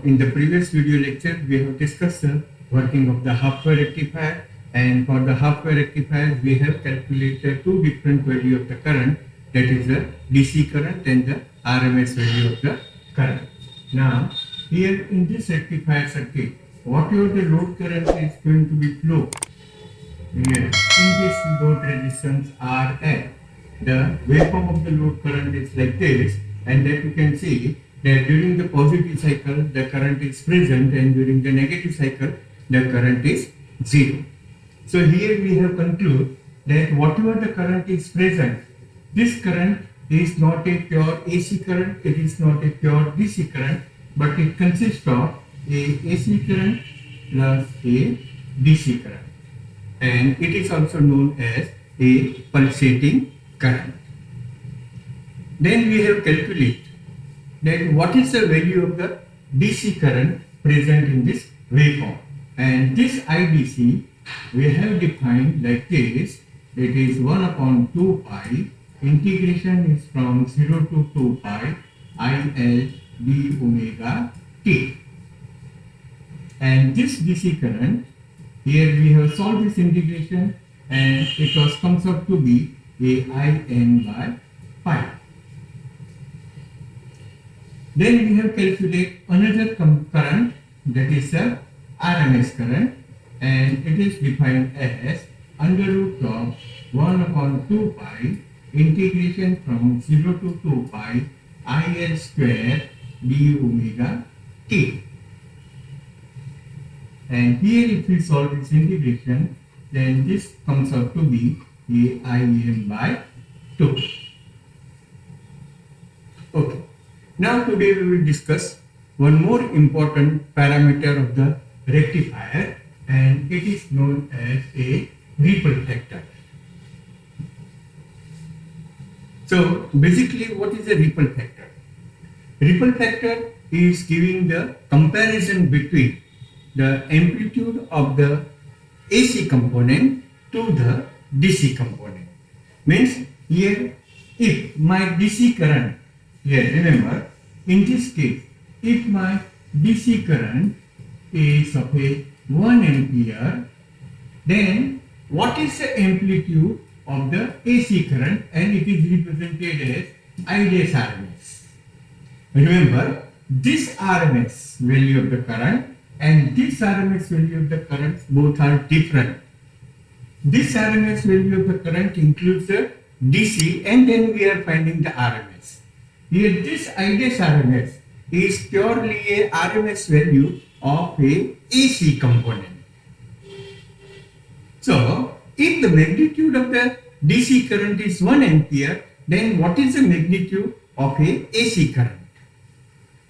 in the previous video lecture, we have discussed the working of the half-wave rectifier, and for the half-wave rectifier, we have calculated two different values of the current, that is the DC current and the RMS value of the current. Now, here in this rectifier circuit, whatever the load current is going to be flow here in this load resistance RL, the waveform of the load current is like this, and that you can see that during the positive cycle the current is present and during the negative cycle the current is zero. So here we have concluded that whatever the current is present, this current is not a pure AC current, it is not a pure DC current, but it consists of a AC current plus a DC current, and it is also known as a pulsating current. Then we have calculated that what is the value of the DC current present in this waveform, and this IDC we have defined like this. It is 1 upon 2 pi, integration is from 0 to 2 pi IL d omega t, and this DC current, here we have solved this integration and it comes out to be a IN by pi. Then we have calculated another current, that is the RMS current, and it is defined as under root of 1 upon 2 pi integration from 0 to 2 pi IL square d omega t. And here if we solve this integration, then this comes out to be a IM by 2. Okay. Now today we will discuss one more important parameter of the rectifier, and it is known as a ripple factor. So basically what is a ripple factor? Ripple factor is giving the comparison between the amplitude of the AC component to the DC component. Means here if my DC current, here remember in this case if my DC current is of a 1 ampere, then what is the amplitude of the AC current, and it is represented as I dash RMS. Remember this RMS value of the current and this RMS value of the current both are different. This RMS value of the current includes the DC, and then we are finding the RMS. Here this I dash RMS is purely a RMS value of a AC component. So if the magnitude of the DC current is 1 ampere, then what is the magnitude of a AC current?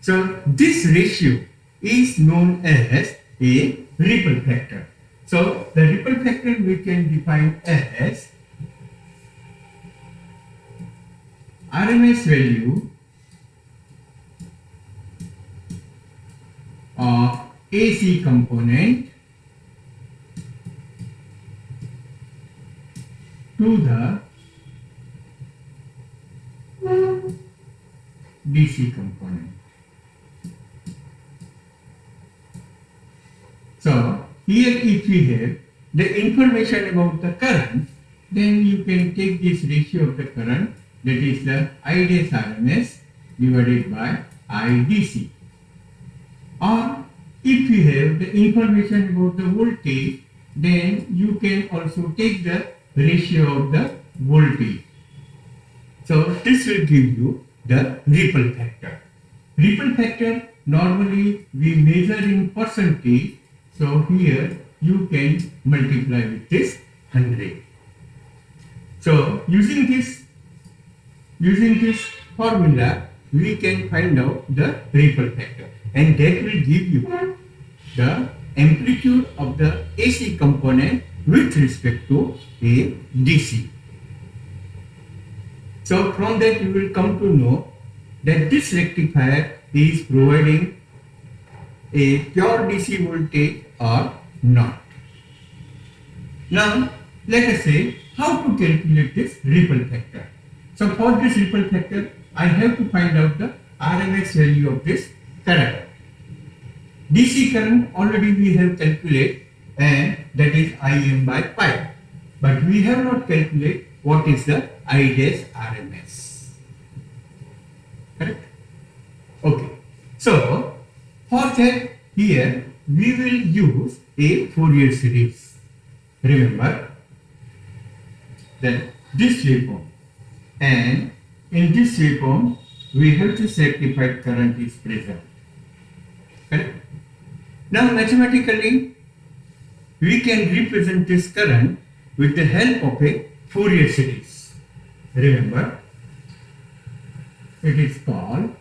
So this ratio is known as a ripple factor. So the ripple factor we can define as RMS value of AC component to the DC component. So here if we have the information about the current, then you can take this ratio of the current, that is the I dash RMS divided by IDC. Or if you have the information about the voltage, then you can also take the ratio of the voltage. So this will give you the ripple factor. Ripple factor normally we measure in percentage, so here you can multiply with this 100. So using this formula we can find out the ripple factor, and that will give you the amplitude of the AC component with respect to a DC. So from that you will come to know that this rectifier is providing a pure DC voltage or not. Now let us say how to calculate this ripple factor. So for this ripple factor I have to find out the RMS value of this current. DC current already we have calculated, and that is Im by pi. But we have not calculated what is the I dash RMS. Correct? Okay. So for that, here we will use a Fourier series. Remember that this waveform, and in this waveform we have this rectified current is present. Correct? Now mathematically we can represent this current with the help of a Fourier series. Remember, it is called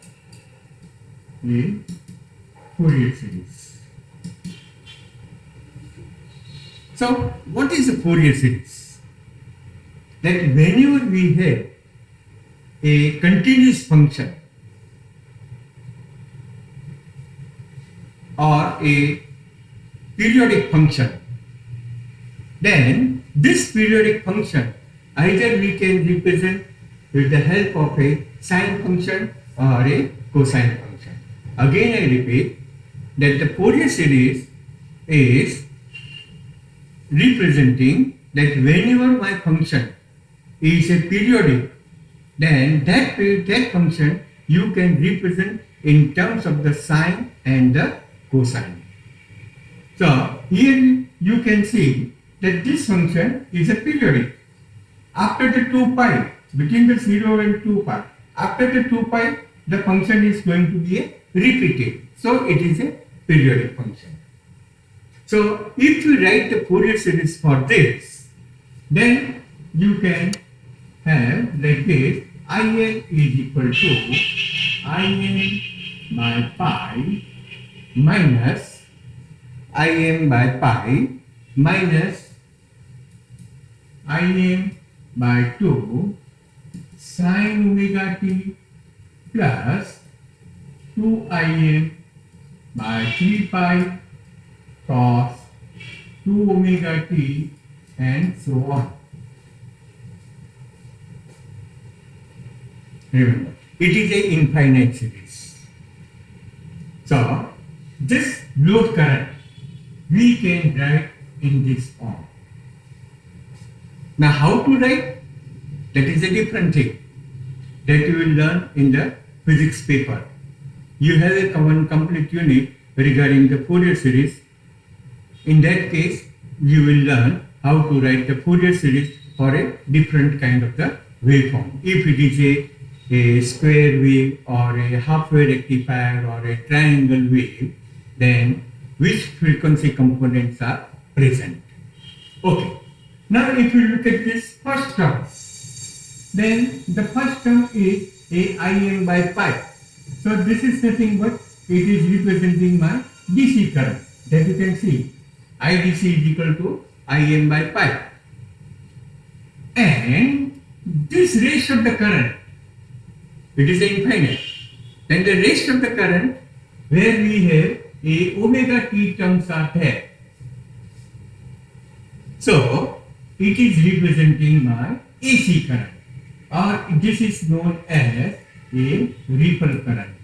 a Fourier series. So what is a Fourier series? That whenever we have a continuous function or a periodic function, then this periodic function either we can represent with the help of a sine function or a cosine function. Again I repeat that the Fourier series is representing that whenever my function is a periodic, then that function you can represent in terms of the sine and the cosine. So here you can see that this function is a periodic. After the 2 pi, between the 0 and 2 pi, after the 2 pi, the function is going to be a repeated. So it is a periodic function. So if you write the Fourier series for this, then you can have like this: In is equal to In by pi minus Im by pi minus Im by 2 sin omega t plus 2Im by 3 pi cos 2 omega t and so on. Remember, it is a infinite series. So this load current we can write in this form. Now how to write? That is a different thing that you will learn in the physics paper. You have a common complete unit regarding the Fourier series. In that case, you will learn how to write the Fourier series for a different kind of the waveform. If it is a square wave or a half-wave rectifier or a triangle wave, then which frequency components are present. Okay. Now if you look at this first term, then the first term is a Im by pi. So this is nothing but it is representing my DC current. That you can see IDC is equal to Im by pi. And this rest of the current, it is infinite. Then the rest of the current where we have a omega t terms are there. So it is representing my AC current, or this is known as a ripple current.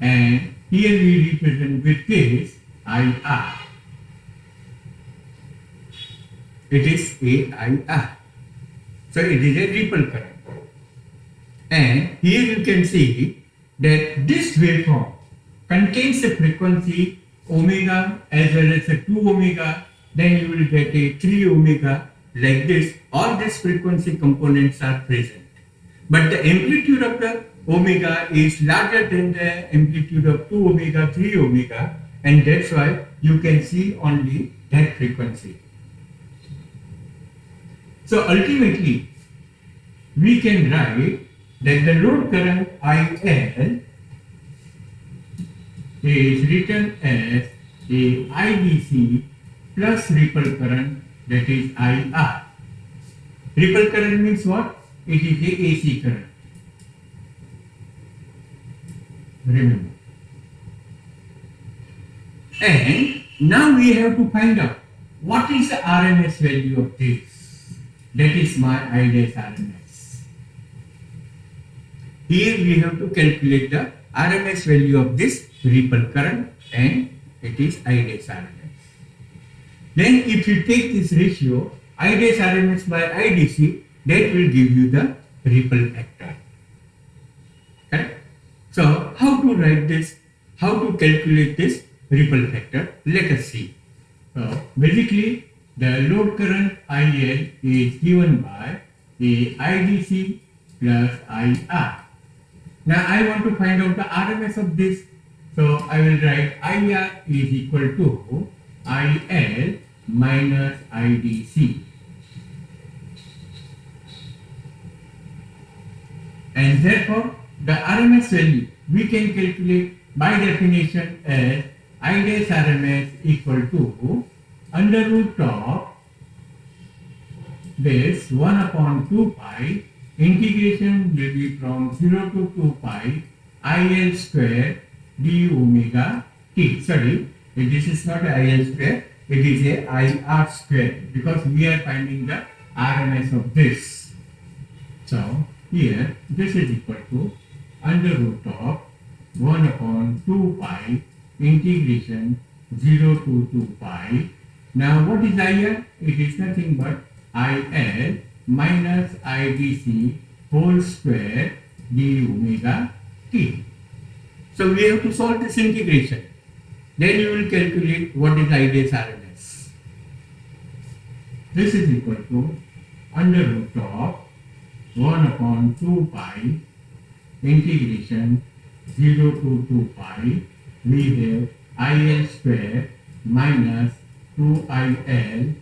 And here we represent with this IR. It is a IR. So it is a ripple current. And here you can see that this waveform contains a frequency omega as well as a 2 omega, then you will get a 3 omega like this. All these frequency components are present. But the amplitude of the omega is larger than the amplitude of 2 omega, 3 omega, and that's why you can see only that frequency. So ultimately, we can write that the load current IL is written as a IDC plus ripple current, that is IR. Ripple current means what? It is a AC current. Remember. And now we have to find out what is the RMS value of this. That is my I dash RMS. Here we have to calculate the RMS value of this ripple current, and it is I dash RMS. Then if you take this ratio I dash RMS by IDC, that will give you the ripple factor. Correct? So how to write this? How to calculate this ripple factor? Let us see. So basically the load current IL is given by the IDC plus IR. Now I want to find out the RMS of this. So I will write IR is equal to IL minus IDC. And therefore the RMS value we can calculate by definition as I dash RMS equal to under root of this 1 upon 2 pi, integration will be from 0 to 2 pi IL square d omega t. Sorry, this is not IL square, it is a IR square, because we are finding the RMS of this. So here this is equal to under root of 1 upon 2 pi integration 0 to 2 pi. Now what is IR? It is nothing but IL minus IDC whole square d omega t. So we have to solve this integration. Then you will calculate what is I dash RMS. This is equal to under root of 1 upon 2 pi integration 0 to 2 pi. We have IL square minus 2IL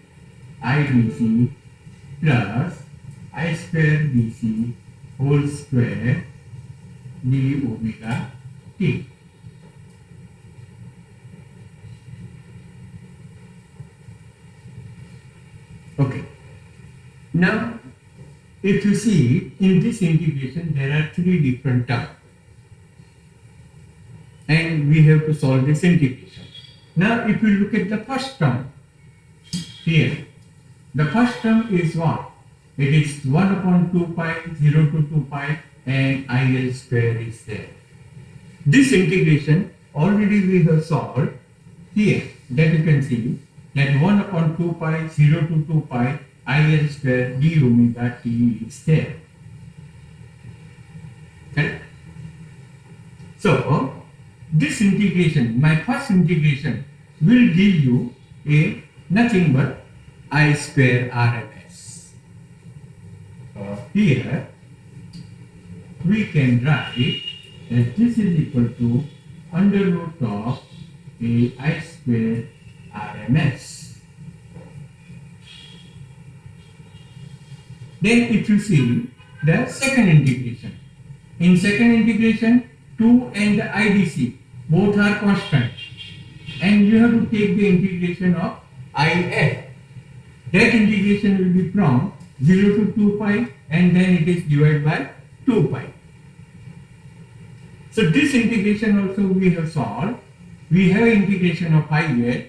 IDC plus I square DC whole square d omega t. Okay. Now, if you see in this integration, there are three different terms, and we have to solve this integration. Now, if you look at the first term here, the first term is what? It is 1 upon 2 pi, 0 to 2 pi, and IL square is there. This integration already we have solved here, that you can see that 1 upon 2 pi, 0 to 2 pi, IL square d omega t is there. Correct? So, this integration, my first integration, will give you a nothing but I square RMS. Here, we can write that this is equal to under root of a I square RMS. Then if you see the second integration, in second integration 2 and the IDC both are constant, and you have to take the integration of IF. That integration will be from 0 to 2 pi, and then it is divided by 2 pi. So this integration also we have solved. We have integration of IL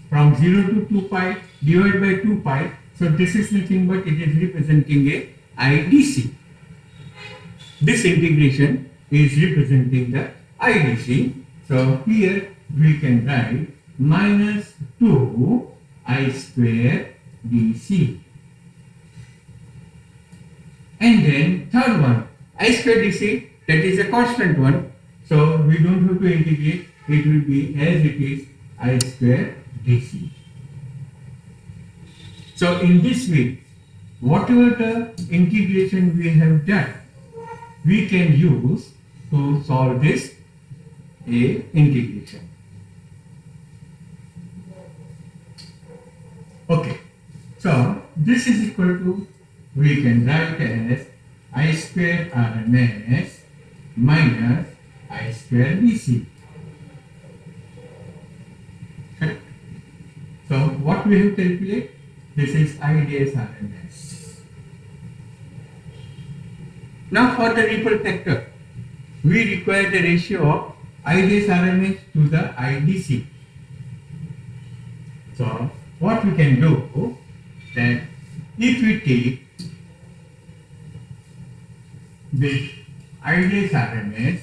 from 0 to 2 pi divided by 2 pi. So this is nothing but it is representing a IDC. This integration is representing the IDC. So here we can write minus 2 I square DC. And then third one, I square DC, that is a constant one. So we don't have to integrate, it will be as it is I square DC. So in this way, whatever the integration we have done, we can use to solve this integration. Okay, so this is equal to, we can write as I square RMS minus I square DC. Correct? So what we have calculated? This is I dash RMS. Now for the ripple factor, we require the ratio of I dash RMS to the IDC. So what we can do, that if we take this I dash RMS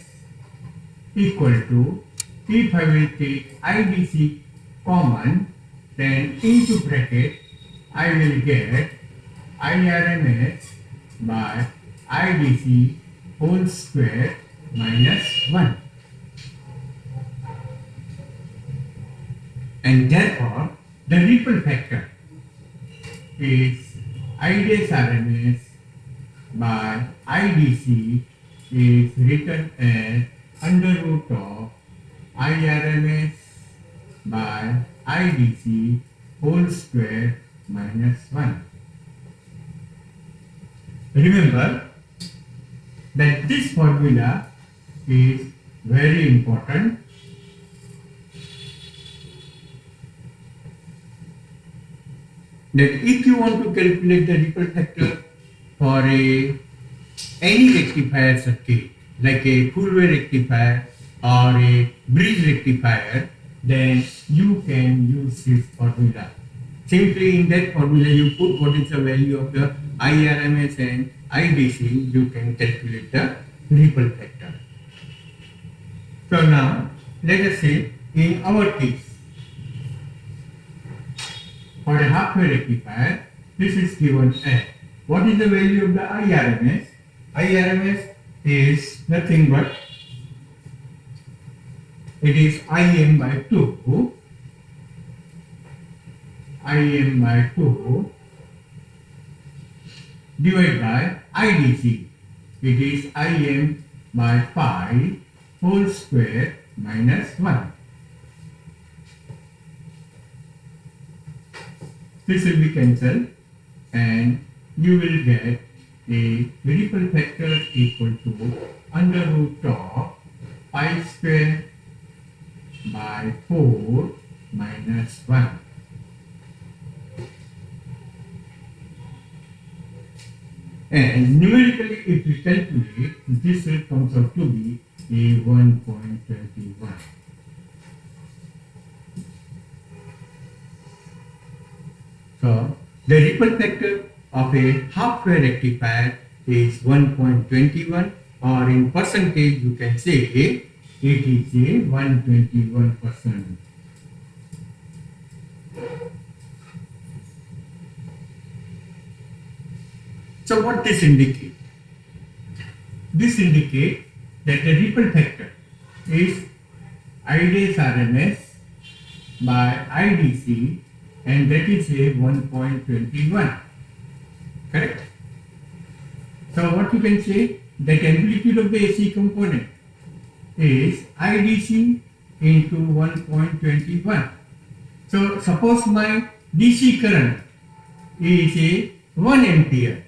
equal to, if I will take IDC common, then into bracket I will get IRMS by IDC whole square minus 1. And therefore, the ripple factor is IDS RMS by IDC is written as under root of IRMS by IDC whole square minus 1. Remember that this formula is very important. That if you want to calculate the ripple factor for any rectifier circuit, like a full wave rectifier or a bridge rectifier, then you can use this formula. Simply in that formula you put what is the value of the IRMS and IDC, you can calculate the ripple factor. So now let us say in our case, for a half wave rectifier, this is given as, what is the value of the IRMS? IRMS is nothing but, it is IM by 2, IM by 2 divided by IDC. It is IM by pi whole square minus 1. This will be cancelled and you will get a ripple factor equal to under root of pi square by 4 minus 1. And numerically if we calculate, this will comes out to be a 1.21. So the ripple factor of a half wave rectifier is 1.21, or in percentage you can say it is a 121%. So what this indicates? This indicates that the ripple factor is IDS RMS by IDC, and that is a 1.21. Correct? So what you can say, that amplitude of the AC component is IDC into 1.21. So suppose my DC current is a 1 ampere.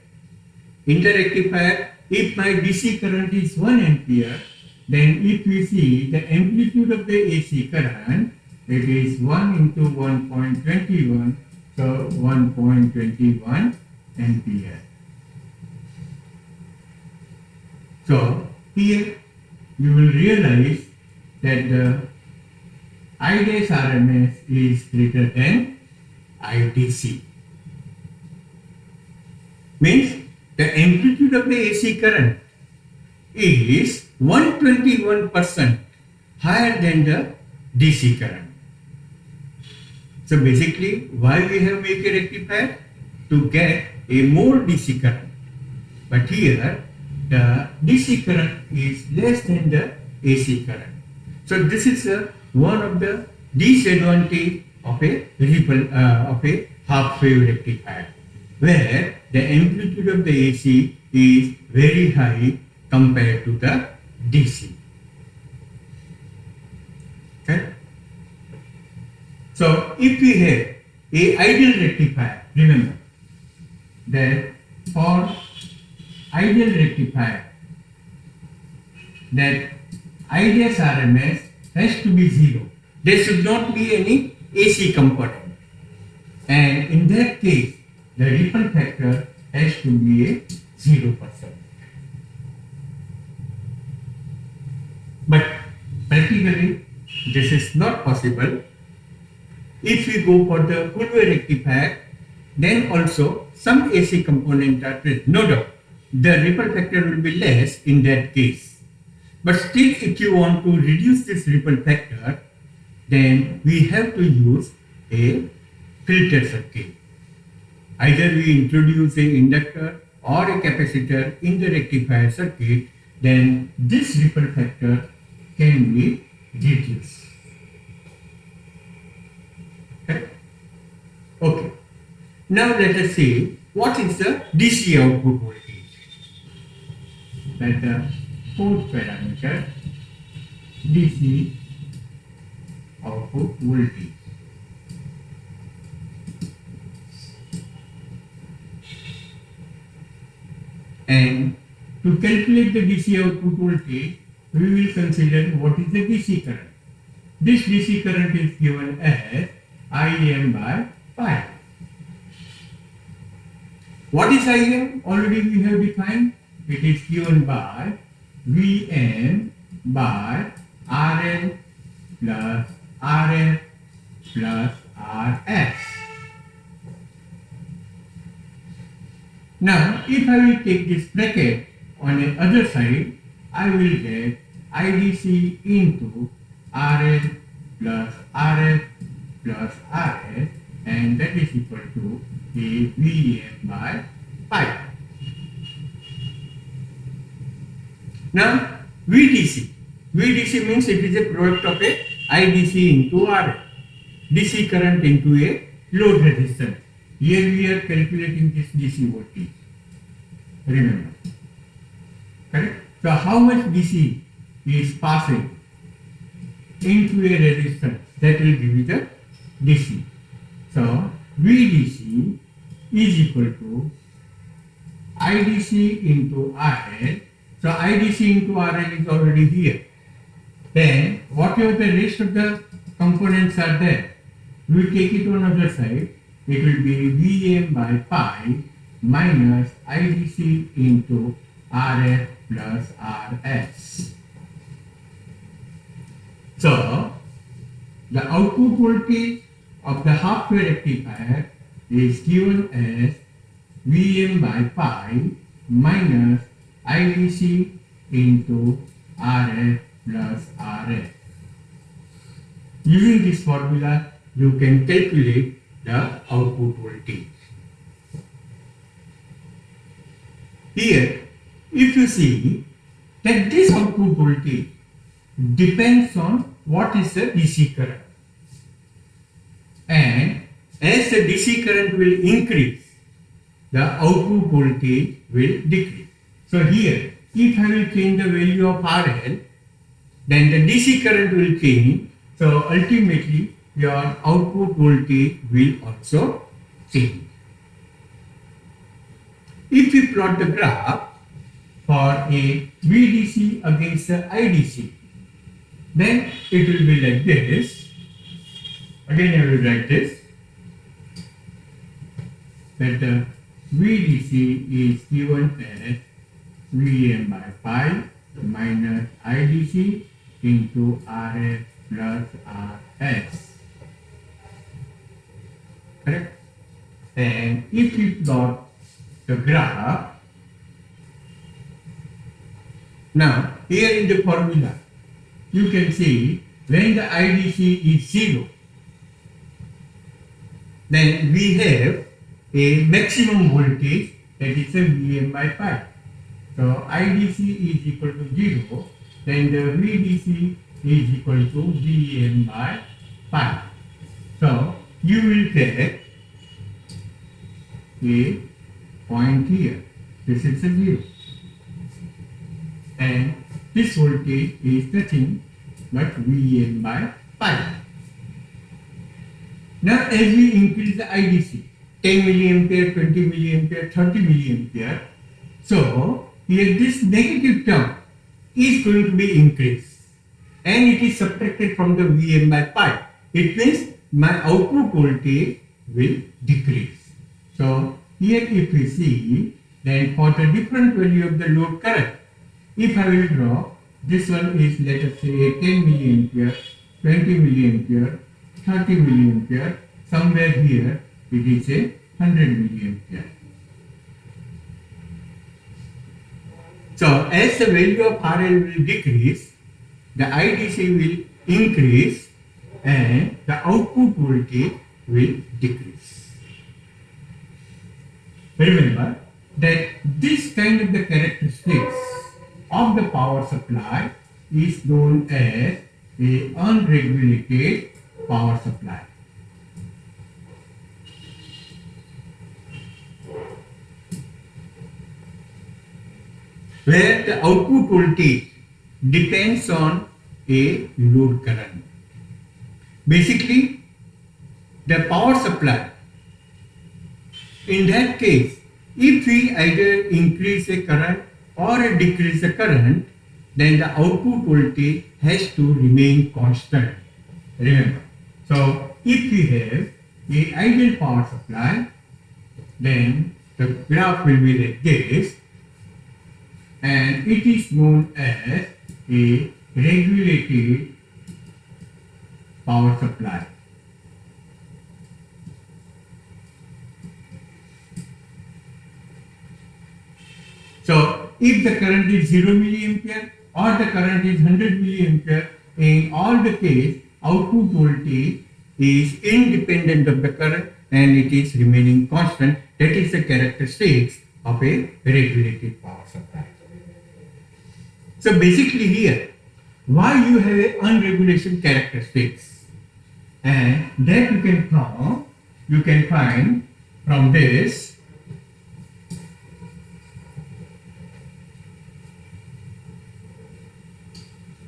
In the rectifier, if my DC current is 1 ampere, then if we see the amplitude of the AC current, it is 1 into 1.21, so 1.21 ampere. So here you will realize that the IDS RMS is greater than IDC. Means the amplitude of the AC current is 121% higher than the DC current. So basically, why we have make a rectifier? To get a more DC current. But here, the DC current is less than the AC current. So this is one of the disadvantage of a ripple of a half wave rectifier, where the amplitude of the AC is very high compared to the DC. Okay? So if we have a ideal rectifier, remember that for ideal rectifier, that IDS RMS has to be 0. There should not be any AC component. And in that case, the ripple factor has to be a 0%. But practically, this is not possible. If we go for the full wave rectifier, then also some AC component are present. No doubt, the ripple factor will be less in that case. But still, if you want to reduce this ripple factor, then we have to use a filter circuit. Either we introduce a inductor or a capacitor in the rectifier circuit, then this ripple factor can be reduced. Okay. Now let us see what is the DC output voltage. That the fourth parameter, DC output voltage. And to calculate the DC output voltage, we will consider what is the DC current. This DC current is given as Im by pi. What is Im? Already we have defined. It is given by Vm by RL plus RF plus Rs. Now, if I will take this bracket on the other side, I will get IDC into RL plus RF plus Rs, and that is equal to a Vm by pi. Now, VDC. VDC means it is a product of a IDC into RL. DC current into a load resistance. Here we are calculating this DC voltage. Remember. Correct? So how much DC is passing into a resistance? That will give you the DC. So VDC is equal to IDC into RL. So IDC into RL is already here. Then whatever the rest of the components are there, we take it on other side. It will be Vm by pi minus IDC into RF plus Rs. So the output voltage of the half-wave rectifier is given as Vm by pi minus IDC into RF plus Rs. Using this formula, you can calculate the output voltage. Here, if you see that this output voltage depends on what is the DC current. And as the DC current will increase, the output voltage will decrease. So here, if I will change the value of RL, then the DC current will change. So ultimately, your output voltage will also change. If we plot the graph for a VDC against the IDC, then it will be like this. Again, I will write this. That the VDC is given as Vm by pi minus IDC into RF plus Rs. Correct? And if we plot the graph, now here in the formula, you can see when the IDC is 0, then we have a maximum voltage, that is a Vm by pi. So IDC is equal to 0, then the VDC is equal to Vm by pi. So you will take a point here. This is a 0. And this voltage is nothing but Vm by pi. Now as we increase the IDC, 10 milliampere, 20 milliampere, 30 milliampere, so here this negative term is going to be increased and it is subtracted from the Vm by pi. It means my output voltage will decrease. So here if we see, then for the different value of the load current, if I will draw, this one is, let us say, 10 milliampere, 20 milliampere, 30 milliampere, somewhere here it is a 100 milliampere. So as the value of RL will decrease, the IDC will increase and the output voltage will decrease. Remember that this kind of the characteristics of the power supply is known as a unregulated power supply. Where the output voltage depends on a load current. Basically, the power supply, in that case, if we either increase the current or decrease the current, then the output voltage has to remain constant. Remember. So, if we have a ideal power supply, then the graph will be like this, and it is known as a regulated power supply. So, if the current is 0 milliampere or the current is 100 milliampere, in all the case, output voltage is independent of the current and it is remaining constant. That is the characteristics of a regulated power supply. So basically here, why you have a unregulation characteristics, and that you can find from this.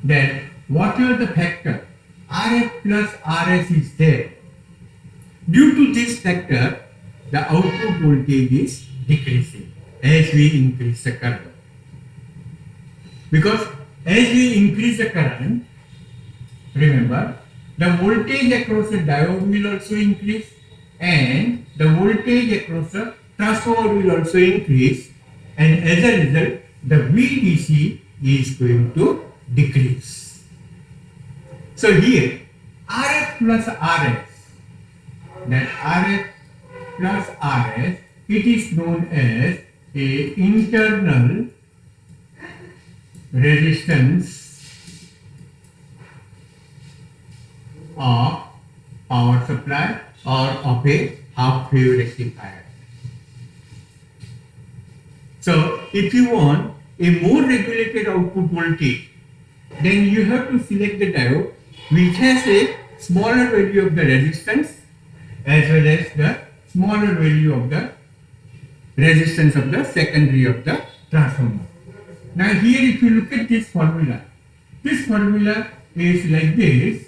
That whatever the factor RF plus RS is there, due to this factor, the output voltage is decreasing as we increase the current. Because as we increase the current, remember, the voltage across the diode will also increase and the voltage across the transformer will also increase, and as a result, the VDC is going to decrease. So here, RF plus RS, that RF plus RS, it is known as a internal resistance of power supply or of a half wave rectifier. So if you want a more regulated output voltage, then you have to select the diode which has a smaller value of the resistance as well as the smaller value of the resistance of the secondary of the transformer. Now here if you look at this formula is like this: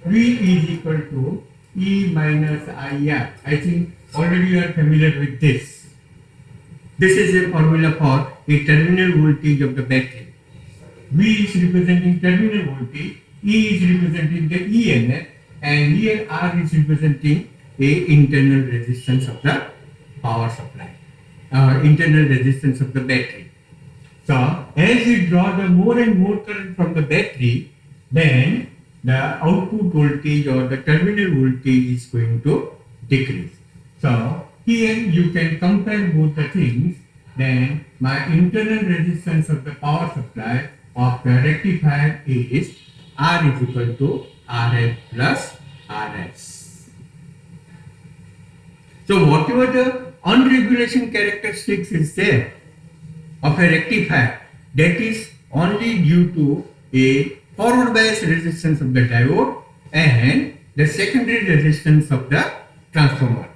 V is equal to E minus IR. I think already you are familiar with this. This is a formula for a terminal voltage of the battery. V is representing terminal voltage, E is representing the EMF, and here R is representing a internal resistance of the power supply, internal resistance of the battery. So as we draw the more and more current from the battery, then the output voltage or the terminal voltage is going to decrease. So here you can compare both the things. Then my internal resistance of the power supply of the rectifier is R is equal to RF plus RS. So whatever the unregulation characteristics is there of a rectifier, that is only due to a forward bias resistance of the diode and the secondary resistance of the transformer.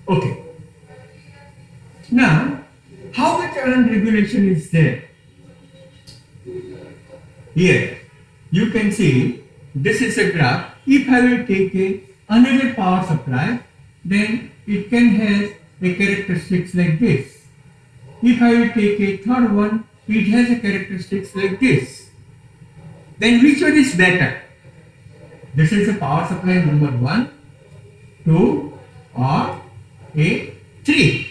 Okay. Now, how much unregulation is there? Here, you can see this is a graph. If I will take another power supply, then it can have a characteristics like this. If I will take a third one, it has a characteristics like this. Then which one is better? This is a power supply number 1, 2 or a 3.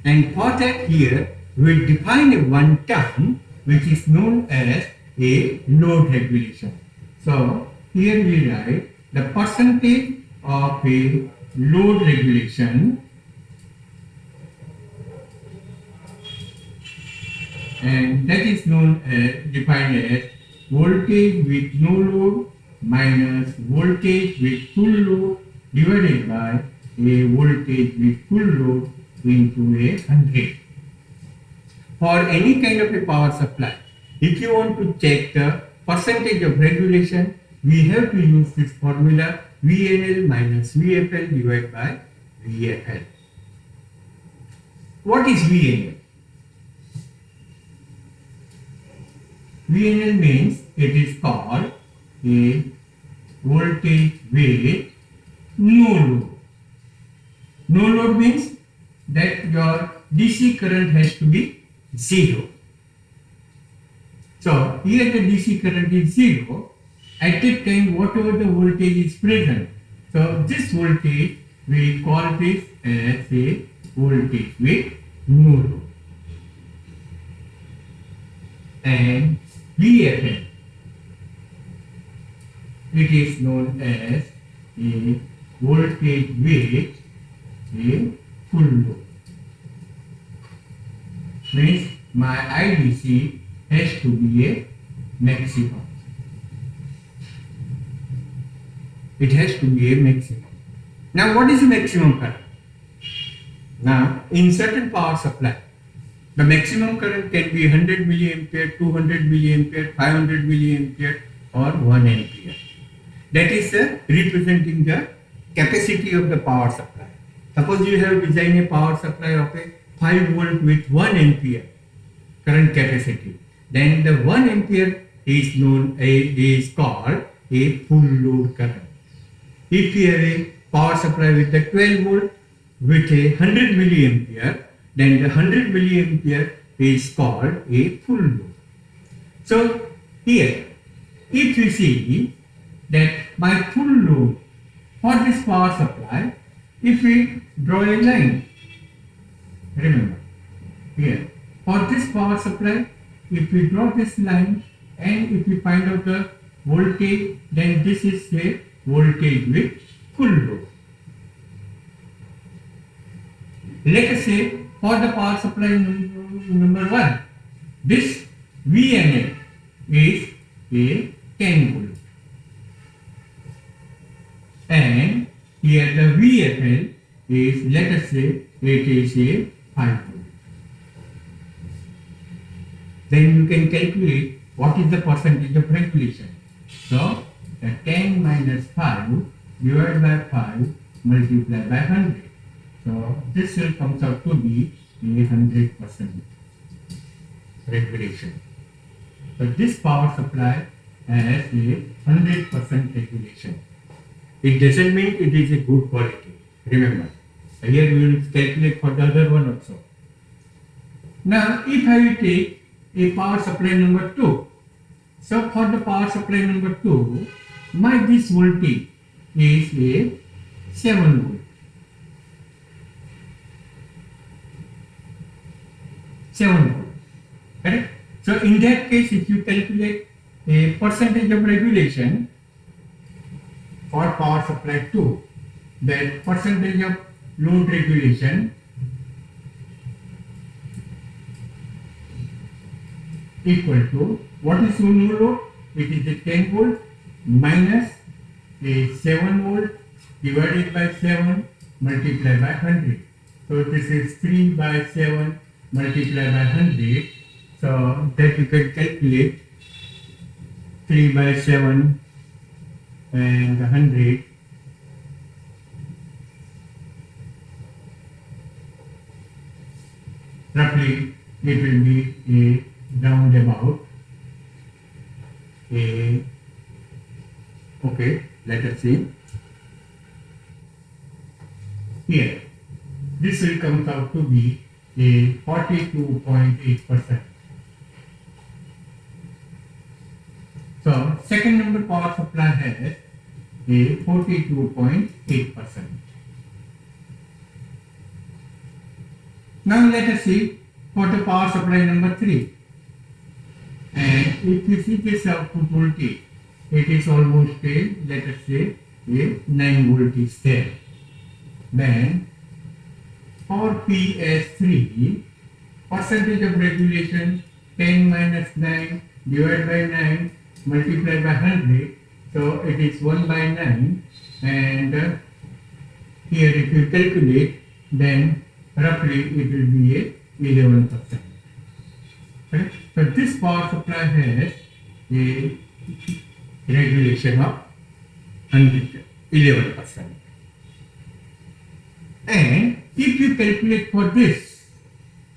And for that here, we define a one term which is known as a load regulation. So here we write the percentage of a load regulation and that is known as defined as voltage with no load minus voltage with full load divided by a voltage with full load into 100. For any kind of a power supply, if you want to check the percentage of regulation, we have to use this formula VNL minus VFL divided by VFL. What is VNL? VNL means it is called a voltage with no load. No load means that your DC current has to be 0. So here the DC current is 0. At that time whatever the voltage is present. So this voltage we call this as a voltage with no load. And VFL, it is known as a voltage with a full load. Means my IDC has to be a maximum. It has to be a maximum. Now what is the maximum current? Now in certain power supply, the maximum current can be 100 milliampere, 200 milliampere, 500 milliampere or 1 ampere. That is representing the capacity of the power supply. Suppose you have designed a power supply of a 5 volt with 1 ampere current capacity. Then the 1 ampere is called a full load current. If you have a power supply with the 12 volt with a 100 milliampere, then the 100 milliampere is called a full load. So here, if you see that my full load for this power supply, if we draw a line, remember here, for this power supply, if we draw this line and if we find out the voltage, then this is a voltage with full load. Let us say for the power supply number 1, this VNL is a 10 volt and here the VFL is, let us say it is a 5 volt. Then you can calculate what is the percentage of regulation. So the 10 minus 5 divided by 5 multiplied by 100. So this will comes out to be 100% regulation. So this power supply has a 100% regulation. It doesn't mean it is a good quality. Remember, here we will calculate for the other one also. Now if I will take a power supply number 2. So for the power supply number 2, my this voltage is a 7 volt. 7 volt. Correct? So in that case, if you calculate a percentage of regulation for power supply 2, that percentage of load regulation equal to, what is no load? It is a 10 volt minus a 7 volt divided by 7 multiplied by 100. So this is 3 by 7 multiplied by 100. So that you can calculate 3 by 7 and 100. Roughly it will be a roundabout. Okay, let us see. Here, this will come out to be a 42.8%. So, second number power supply has a 42.8%. Now let us see for the power supply number 3. And if you see this output voltage, it is almost a, let us say, a 9 volt is there. Then for PS3, percentage of regulation 10 minus 9 divided by 9 multiplied by 100. So it is 1 by 9, and here if you calculate, then roughly it will be a 11%. Right? So this power supply has a regulation of 11%. And if you calculate for this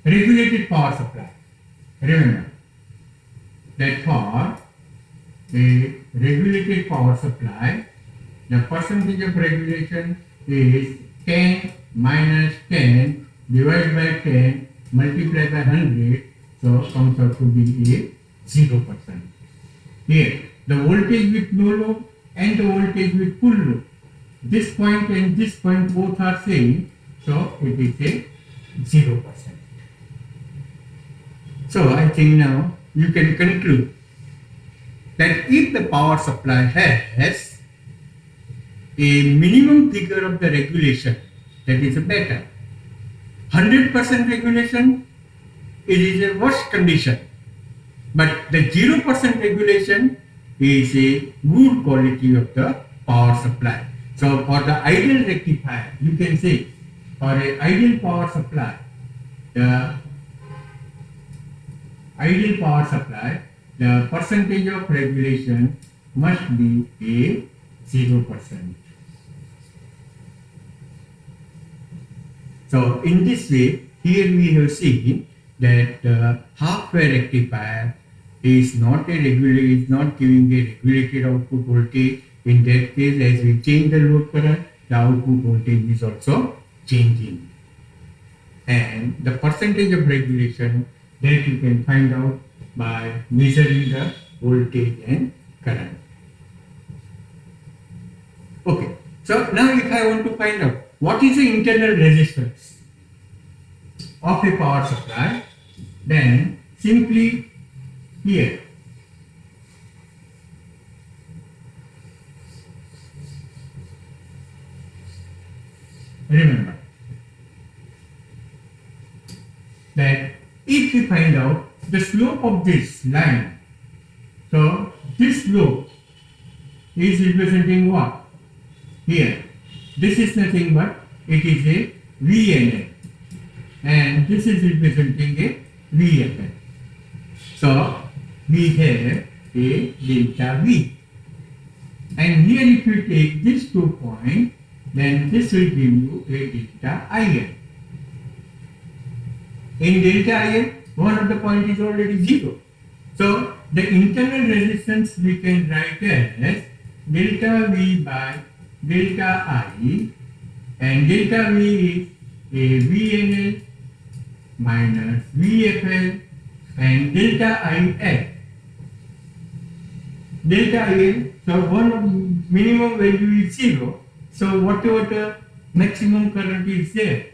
regulated power supply, remember that for a regulated power supply, the percentage of regulation is 10 minus 10 divided by 10 multiplied by 100, so comes out to be a 0%. Here, the voltage with no load and the voltage with full load. This point and this point both are same, so it is a 0%. So I think now you can conclude that if the power supply has a minimum figure of the regulation, that is a better. 100% regulation, it is a worst condition. But the 0% regulation is a good quality of the power supply. So for the ideal rectifier, you can say for an ideal power supply, the ideal power supply, the percentage of regulation must be a 0%. So in this way, here we have seen that half-wave rectifier is not giving a regulated output voltage. In that case, as we change the load current, the output voltage is also changing. And the percentage of regulation that you can find out by measuring the voltage and current. Okay, so now if I want to find out what is the internal resistance of a power supply, then simply here remember that if we find out the slope of this line, so this slope is representing what? Here, this is nothing but it is a VNL, and this is representing a VFL. So we have a delta V, and here if you take these 2 points, then this will give you a delta IL. In delta IL, one of the point is already 0. So the internal resistance we can write as delta V by delta I, and delta V is a VNL minus VFL and delta IL. Delta IL, so one of minimum value is 0. So whatever the maximum current is there,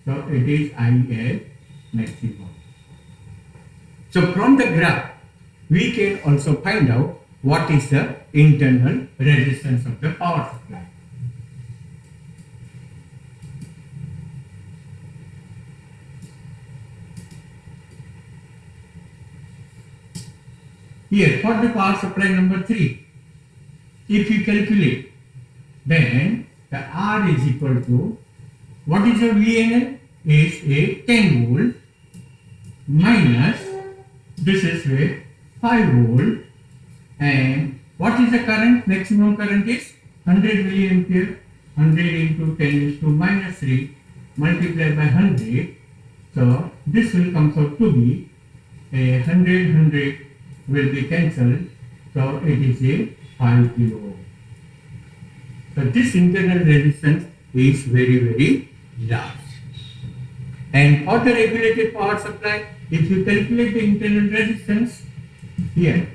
so it is IL maximum. So from the graph, we can also find out what is the internal resistance of the power supply. Here for the power supply number 3, if you calculate, then the R is equal to, what is the VNL? Is a 10 volt minus, this is a 5 volt, and what is the current? Maximum current is 100 milliampere. 100 into 10 is to minus 3 multiplied by 100. So this will come out to be a 100 will be cancelled. So it is a 5 kilo ohm. So this internal resistance is very large. And for the regulated power supply, if you calculate the internal resistance here,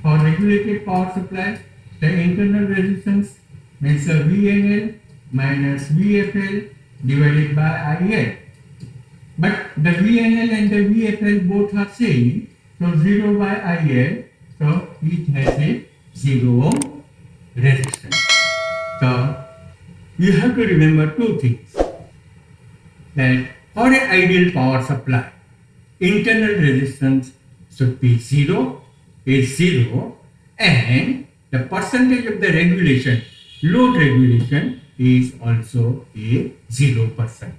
for regulated power supply, the internal resistance is a VNL minus VFL divided by IL. But the VNL and the VFL both are same, so 0 by IL, so it has a 0 ohm resistance. So you have to remember two things, that For an ideal power supply, internal resistance should be zero, is zero, and the percentage of the regulation, load regulation, is also a 0%.